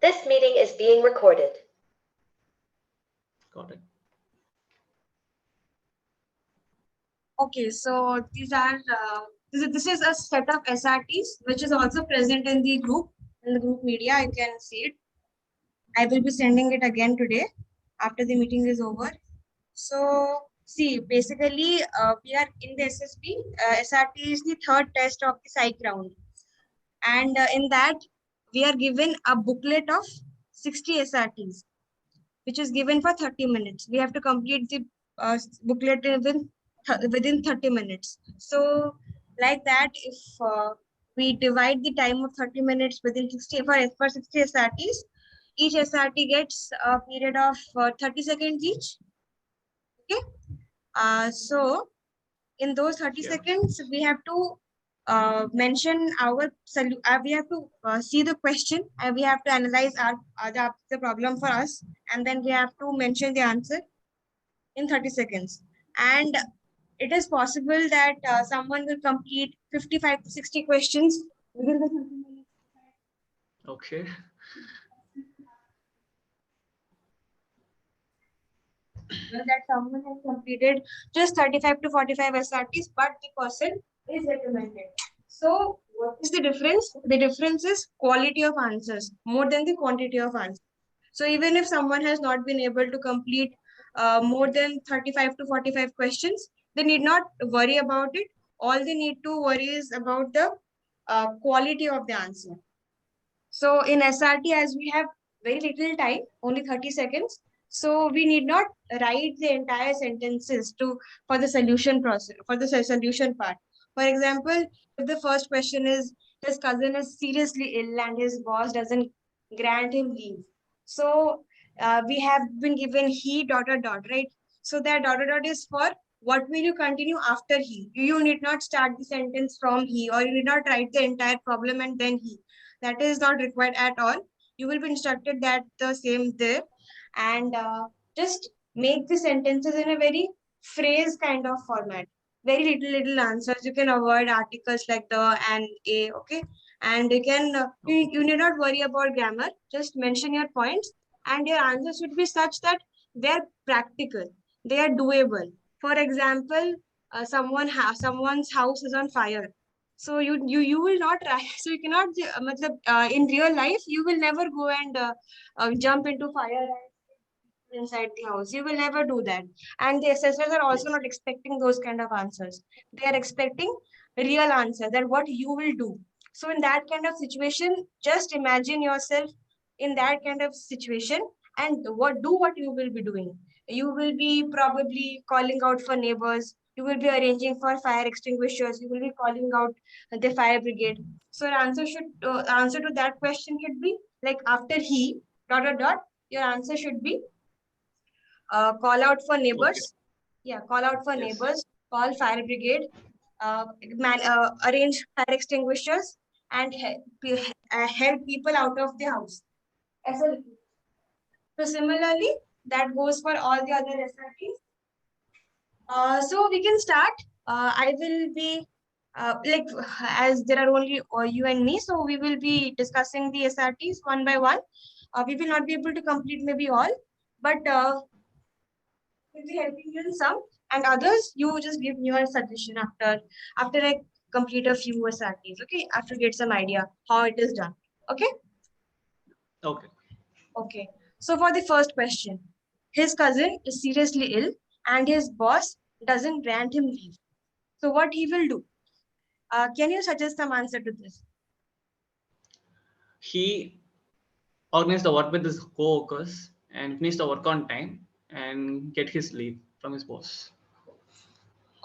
This meeting is being recorded. Got it. Okay, so these are this is a set of SRTs which is also present in the group media. You can see it. I will be sending it again today after the meeting is over. So see, basically we are in the SSB. SRT is the third test of the psych round, and in that we are given a booklet of 60 SRTs, which is given for 30 minutes. We have to complete the booklet within 30 minutes. So like that, if we divide the time of 30 minutes within 60 for 60 SRTs, each SRT gets a period of 30 seconds each. Okay. So in those 30 seconds, we have to mention our we have to see the question, and we have to analyze the problem for us, and then we have to mention the answer in 30 seconds. And it is possible that someone will complete 55 to 60 questions within the 30 minutes. Okay. That someone has completed just 35 to 45 SRTs, but the person is recommended. So what is the difference? The difference is quality of answers more than the quantity of answers. So even if someone has not been able to complete more than 35 to 45 questions, they need not worry about it. All they need to worry is about the quality of the answer. So in SRT, as we have very little time, only 30 seconds, so we need not write the entire sentences for the solution process, for the solution part. For example, if the first question is, his cousin is seriously ill and his boss doesn't grant him leave. So we have been given he ... right? So that ... is for what will you continue after he. You need not start the sentence from he, or you need not write the entire problem and then he. That is not required at all. You will be instructed that the same there, and just make the sentences in a very phrase kind of format. Very little answers. You can avoid articles like the and a, okay? And you can you need not worry about grammar. Just mention your points, and your answers should be such that they are practical, they are doable. For example, someone's house is on fire. So you will not try. So you cannot in real life you will never go and jump into fire inside the house. You will never do that. And the assessors are also not expecting those kind of answers. They are expecting real answers, that what you will do. So in that kind of situation, just imagine yourself in that kind of situation, and what you will be doing. You will be probably calling out for neighbors. You will be arranging for fire extinguishers. You will be calling out the fire brigade. So your answer to that question should be like, after he ... your answer should be call out for neighbors. Okay. Yeah, call out for neighbors, call fire brigade, arrange fire extinguishers, and help people out of the house. So similarly, that goes for all the other SRTs. So we can start. I will be as there are only you and me, so we will be discussing the SRTs one by one. We will not be able to complete maybe all, but will be helping you in some, and others you just give me your suggestion after I complete a few SRTs. Okay, after get some idea how it is done. Okay. Okay. Okay. So for the first question, his cousin is seriously ill and his boss doesn't grant him leave. So what he will do? Can you suggest some answer to this? He organized the work with his co-workers and finished the work on time and get his leave from his boss.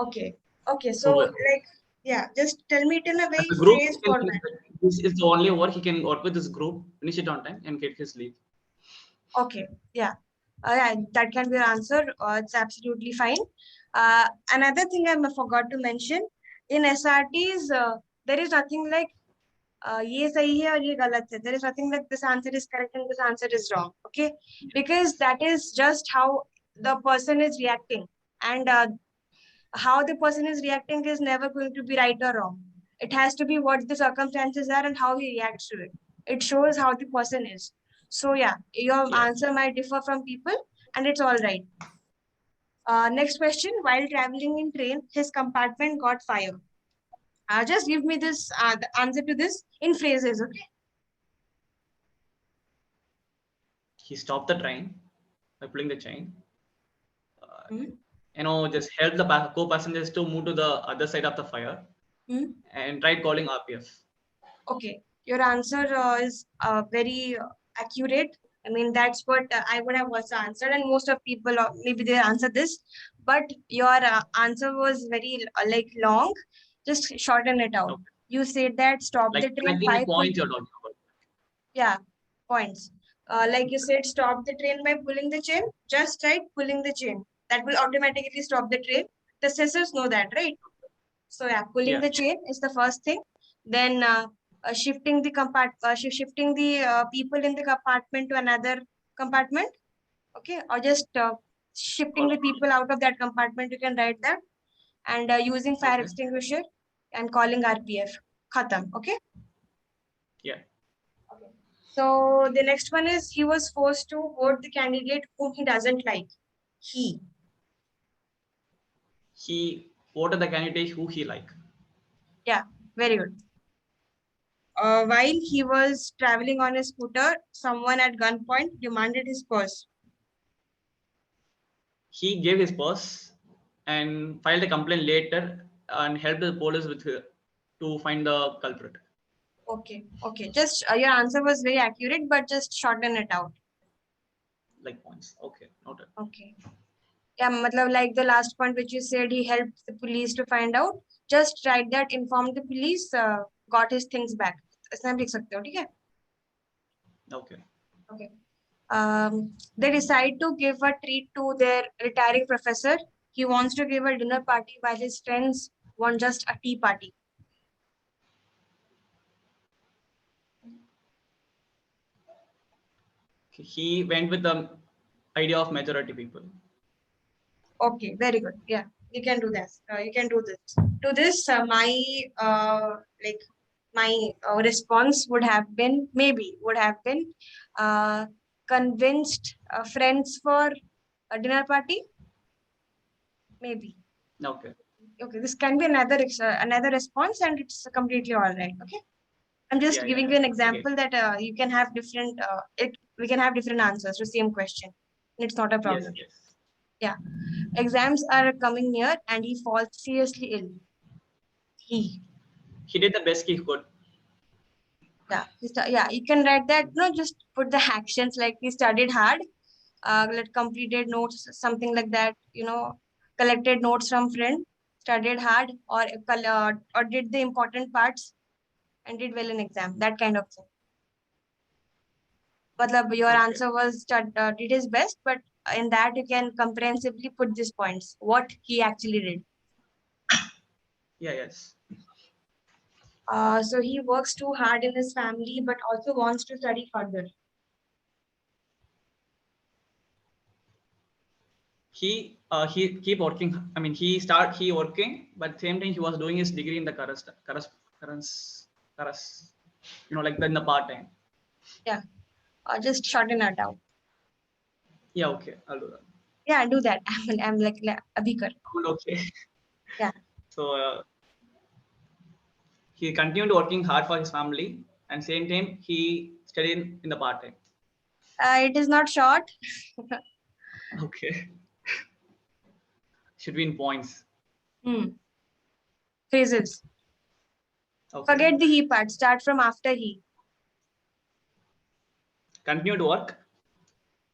Okay. Okay. So like, yeah, just tell me it in a very phrase format. This is the only work he can work with his group, finish it on time, and get his leave. Okay. Yeah. That can be your answer. It's absolutely fine. Another thing I forgot to mention, in SRTs, there is nothing like ye sahi hai aur ye galat hai. There is nothing like this answer is correct and this answer is wrong. Okay, because that is just how the person is reacting, and how the person is reacting is never going to be right or wrong. It has to be what the circumstances are and how he reacts to it. It shows how the person is. So yeah, your Yeah. answer might differ from people, and it's all right. Next question. While traveling in train, his compartment got fire. Just give me this the answer to this in phrases, okay? He stopped the train by pulling the chain. Hmm? Just helped the co-passengers to move to the other side of the fire Hmm? and tried calling RPF. Okay, your answer is very accurate. I mean, that's what I would have also answered, and most of people maybe they answer this, but your answer was very like long. Just shorten it out. Okay. You said that stop Like the train imagine by points you're talking about. yeah, points. Like you said, stop the train by pulling the chain. Just right, pulling the chain. That will automatically stop the train. The sensors know that, right? So yeah, pulling Yeah. the chain is the first thing. Then shifting the shifting the people in the compartment to another compartment. Okay, or just shifting the people out of that compartment. You can write that, and using fire Okay. extinguisher and calling RPF. Khatam. Okay. Yeah. So the next one is he was forced to vote the candidate whom he doesn't like. He. He voted the candidate who he liked. Yeah, very good. While he was traveling on his scooter, someone at gunpoint demanded his purse. He gave his purse and filed a complaint later and helped the police with to find the culprit. Okay, okay. Just your answer was very accurate, but just shorten it out. Like points. Okay, noted. Okay. Yeah, matlab, like the last point which you said, he helped the police to find out. Just write that, informed the police, got his things back. ऐसा हम लिख सकते हो, ठीक है? Okay. Okay. They decide to give a treat to their retiring professor. He wants to give a dinner party while his friends want just a tea party. He went with the idea of majority people. Okay, very good. Yeah, you can do this. You can do this. To this, my response would have been uh, convinced friends for a dinner party. Maybe. Okay. Okay, this can be another response, and it's completely all right. Okay. I'm just giving you an Okay. example that you can have different. We can have different answers to same question. It's not a Yes. problem. Yes. Yeah, exams are coming near, and he falls seriously ill. He did the best he could. Yeah, you can write that. No, just put the actions like he studied hard. Like completed notes, something like that. Collected notes from friend, studied hard, or did the important parts and did well in exam. That kind of thing. Matlab, your Okay. answer was did his best, but in that you can comprehensively put these points, what he actually did. Yeah. Yes. So he works too hard in his family, but also wants to study further. He keep working. I mean, he working, but same time he was doing his degree in the like in the part time. Yeah, just shorten it out. Yeah. Okay. I'll do that. Yeah, do that. I'm like Abhikar. Cool. Okay. Yeah. So he continued working hard for his family, and same time he studied in the part time. It is not short. Okay. Should be in points. Phrases. Okay. Forget the he part. Start from after he. Continued work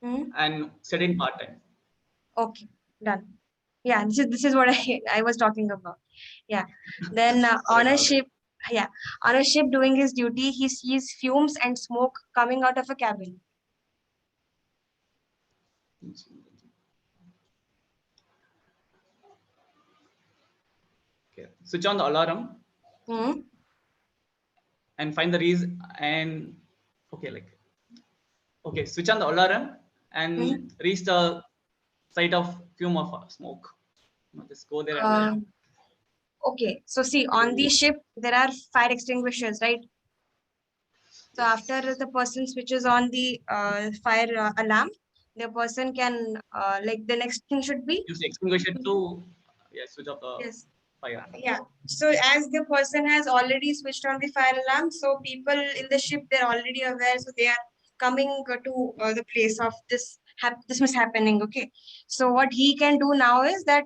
and studied in part time. Okay, done. Yeah, this is what I was talking about. Yeah. Then on a ship, yeah, on a ship doing his duty, he sees fumes and smoke coming out of a cabin. Okay. Switch on the alarm and find the reason and switch on the alarm and reach the site of fume of smoke. Just go there and Okay, so see, on the ship there are fire extinguishers, right? So after the person switches on the fire alarm, the person can like the next thing should be use extinguisher to switch off the yes. fire. Yeah. So as the person has already switched on the fire alarm, so people in the ship, they're already aware. So they are coming to the place of this was happening. Okay. So what he can do now is that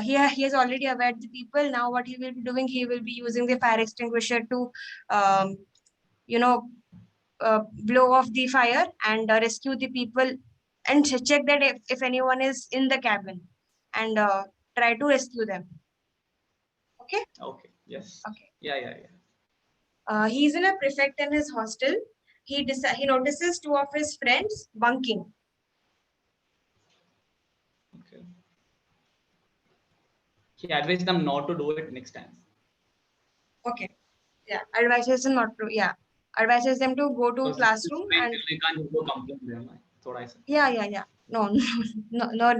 he has already aware the people. Now what he will be doing, he will be using the fire extinguisher to, um, you know, blow off the fire and rescue the people and check that if anyone is in the cabin and try to rescue them. Okay. Okay. Yes. Okay. Yeah. He's in a prefect in his hostel. He notices two of his friends bunking. Okay. He advised them not to do it next time. Okay. Yeah. Advises them not to. Yeah. Advises them to go to Because classroom and. you can't just go complain to them. That's what I said. Yeah. No, no.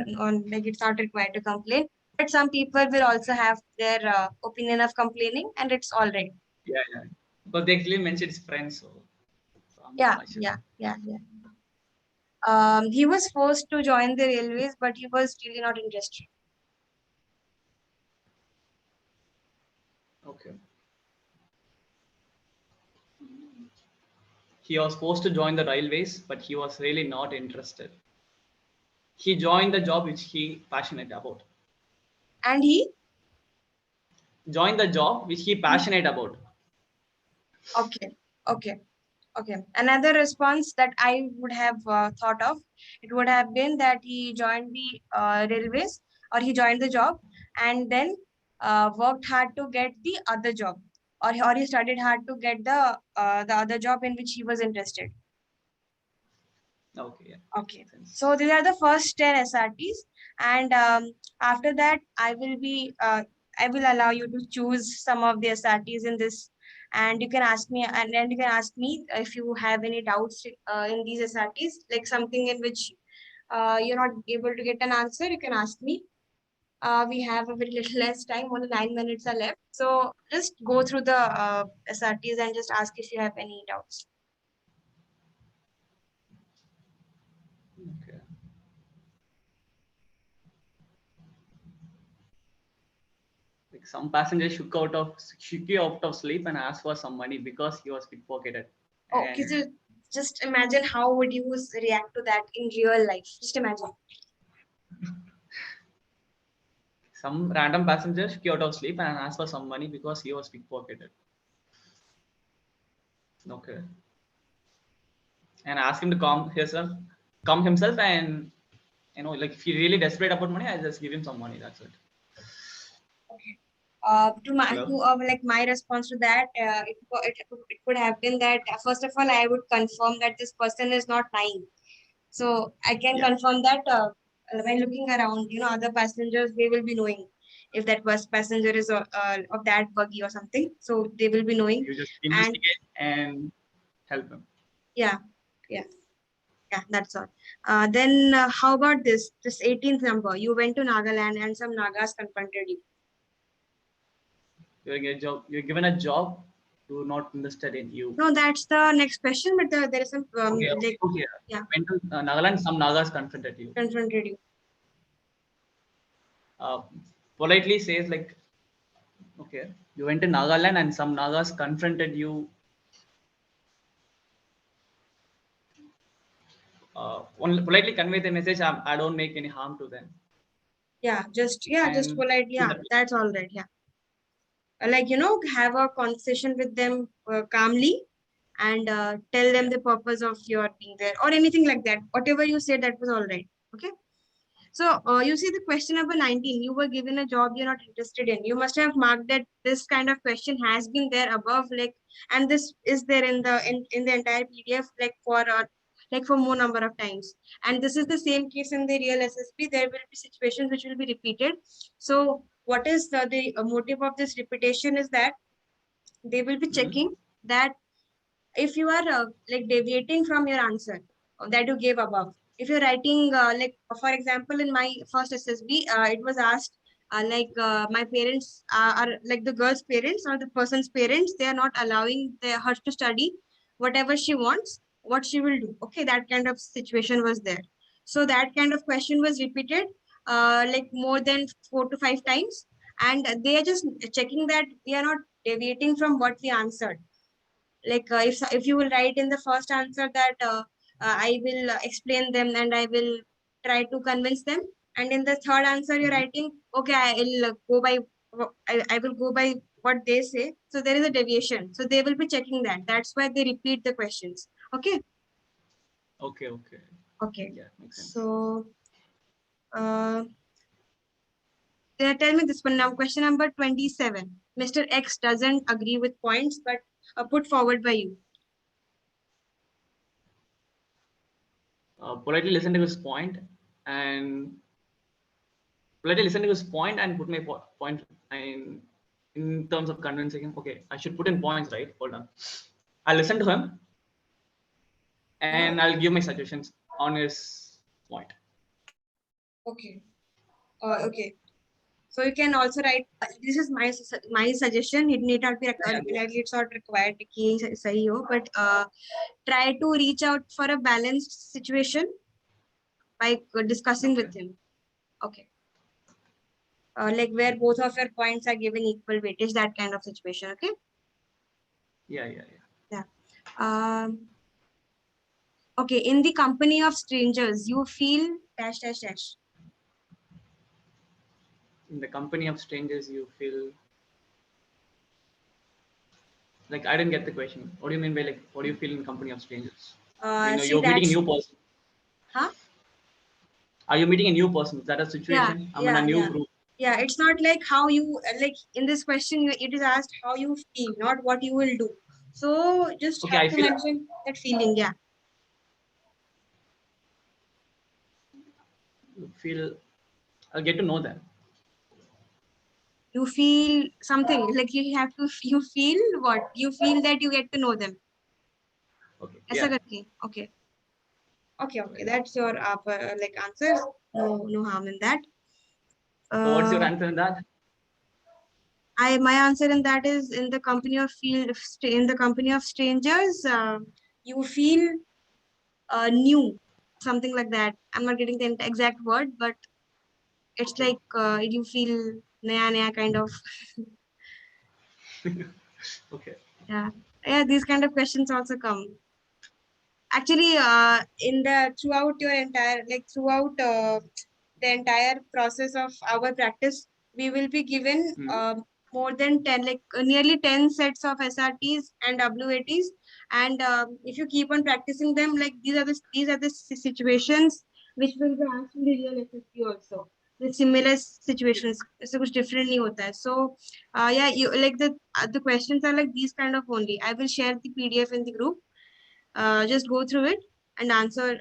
Like it's not required to complain. But some people will also have their opinion of complaining, and it's all right. Yeah. Because they actually mentioned his friends, so I'm not sure. Yeah. He was forced to join the railways, but he was really not interested. Okay. He was forced to join the railways, but he was really not interested. He joined the job which he passionate about. And he. Joined the job which he passionate about. Okay. Another response that I would have thought of, it would have been that he joined the railways or he joined the job and then worked hard to get the other job or he studied hard to get the other job in which he was interested. Okay. Yeah. Okay. So these are the first 10 SRTs and after that I will allow you to choose some of the SRTs in this and you can ask me and then you can ask me if you have any doubts in these SRTs, like something in which you're not able to get an answer, you can ask me. We have a very little less time, only 9 minutes are left. So just go through the SRTs and just ask if you have any doubts. Okay. Like some passenger shook you out of sleep and asked for some money because he was pickpocketed. Okay, so just imagine how would you react to that in real life. Just imagine. Some random passenger shook you out of sleep and asked for some money because he was pickpocketed. Okay. And ask him to calm himself, and like if he's really desperate about money, I'll just give him some money. That's it. Okay. Like my response to that, it could have been that first of all, I would confirm that this person is not lying. So I can confirm that when looking around, other passengers, they will be knowing if that passenger is of that buggy or something. So they will be knowing. You just investigate and help him. Yeah, that's all. Then how about this 18th number? You went to Nagaland and some Nagas confronted you. You're given a job. Do not interested in you. No, that's the next question. But there is some Okay. yeah. Went to Nagaland. Some Nagas confronted you. Politely says like, okay, you went to Nagaland and some Nagas confronted you. Politely convey the message. I don't make any harm to them. Just polite. Yeah, that's all right. Yeah. Like, have a conversation with them calmly and tell them the purpose of your being there or anything like that. Whatever you said, that was all right. Okay. So you see the question number 19, you were given a job you're not interested in. You must have marked that this kind of question has been there above, like, and this is there in the entire PDF, like for more number of times. And this is the same case in the real SSB. There will be situations which will be repeated. So what is the motive of this repetition is that they will be checking that if you are like deviating from your answer that you gave above, if you're writing like for example in my first SSB, it was asked my parents are like the girl's parents or the person's parents, they are not allowing her to study whatever she wants, what she will do. Okay, that kind of situation was there. So that kind of question was repeated like more than 4 to 5 times, and they are just checking that we are not deviating from what we answered. Like if you will write in the first answer that I will explain them and I will try to convince them, and in the third answer you're writing, okay, I'll go by I will go by what they say, so there is a deviation, so they will be checking that. That's why they repeat the questions. Okay. Okay. Okay, Yeah, makes sense. so tell me this one now. Question number 27. Mr. X doesn't agree with points, but put forward by you. Politely listen to his point and put my point in terms of convincing him. Okay, I should put in points, right? Hold on. I'll listen to him and I'll give my suggestions on his point. Okay. Okay. So you can also write. This is my suggestion. It need not be required. It's not required कि सही हो, but try to reach out for a balanced situation by discussing with him. Okay. Like where both of your points are given equal weightage, that kind of situation. Okay. Yeah. Okay. In the company of strangers, you feel dash dash dash. In the company of strangers, you feel like I didn't get the question. What do you mean by like what do you feel in company of strangers? See, You're meeting a new person. Huh? Are you meeting a new person? Is that a situation? I'm in a new group. Yeah, it's not like how you like in this question. It is asked how you feel, not what you will do. So just Okay, have I to feel mention that feeling. Yeah. I'll get to know them. You feel something like you have to. You feel what? You feel that you get to know them. Okay. ऐसा Yeah. करके. Okay. Okay. That's your like answer. No harm in that. So what's your answer in that? My answer in that is in the company of strangers, you feel new, something like that. I'm not getting the exact word, but it's like you feel naya kind of. Okay. Yeah, these kind of questions also come. Actually, in the throughout the entire process of our practice, we will be given more than 10, like nearly 10 sets of SRTs and WATs. And if you keep on practicing them, like these are the situations which will be asked in the real SSB also. The similar situations, so कुछ different नहीं होता है. So yeah, you like the questions are like these kind of only. I will share the PDF in the group. Just go through it and answer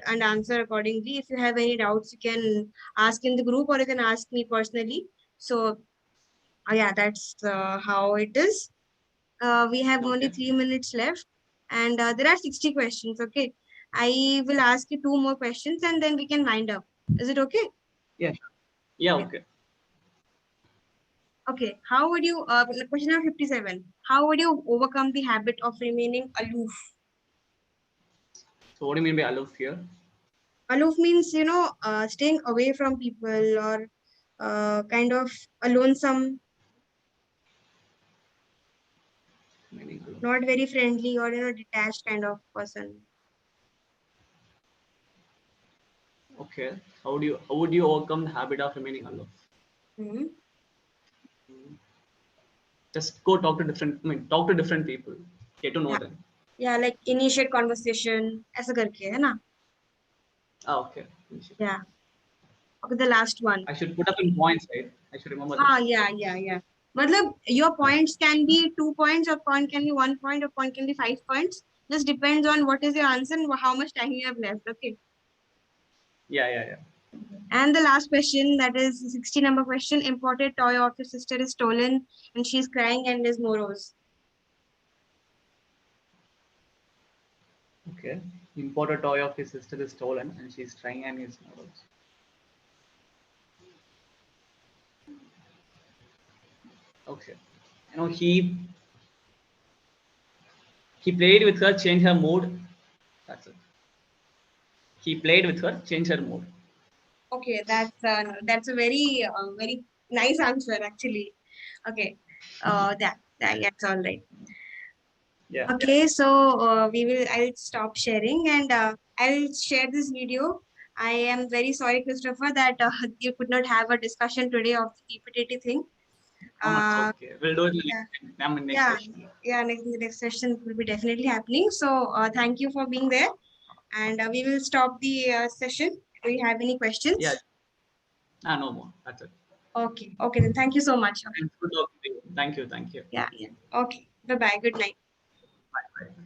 accordingly. If you have any doubts, you can ask in the group or you can ask me personally. So yeah, that's how it is. We have only 3 minutes left, and there are 60 questions. Okay, I will ask you 2 more questions and then we can wind up. Is it okay? Yeah. Okay. Okay, how would you question number 57, how would you overcome the habit of remaining aloof? So what do you mean by aloof here? Aloof means, staying away from people or kind of a lonesome, Meaning aloof. not very friendly or, detached kind of person. Okay. How would you overcome the habit of remaining aloof? Hmm. Just go talk to different people. Get to know Yeah. them. Yeah, like initiate conversation, ऐसा करके, है ना? Okay. Yeah. Okay, the last one. I should put up in points, right? I should remember that. Yeah. Matlab, your points can be 2 points, or point can be 1 point, or point can be 5 points. Just depends on what is your answer and how much time you have left. Okay. Yeah. And the last question, that is 60 number question. Imported toy of your sister is stolen and she's crying and is morose. Okay. Imported toy of his sister is stolen and she's trying and his models. Okay. He played with her, changed her mood. That's it. He played with her, changed her mood. Okay, that's a very nice answer actually. Okay, that's all right. Yeah. Okay, so I'll stop sharing and I'll share this video. I am very sorry, Christopher, that you could not have a discussion today of the PPTT thing. No, it's Uh, okay. We'll do it yeah, next yeah, session. yeah. Next session will be definitely happening. So thank you for being there, and we will stop the session. Do you have any questions? Yeah. No more. That's it. Okay, okay. Then thank you so much. Thanks for talking to you. Thank you. Thank you. Yeah, yeah. Okay. Bye bye. Good night. Bye. Bye.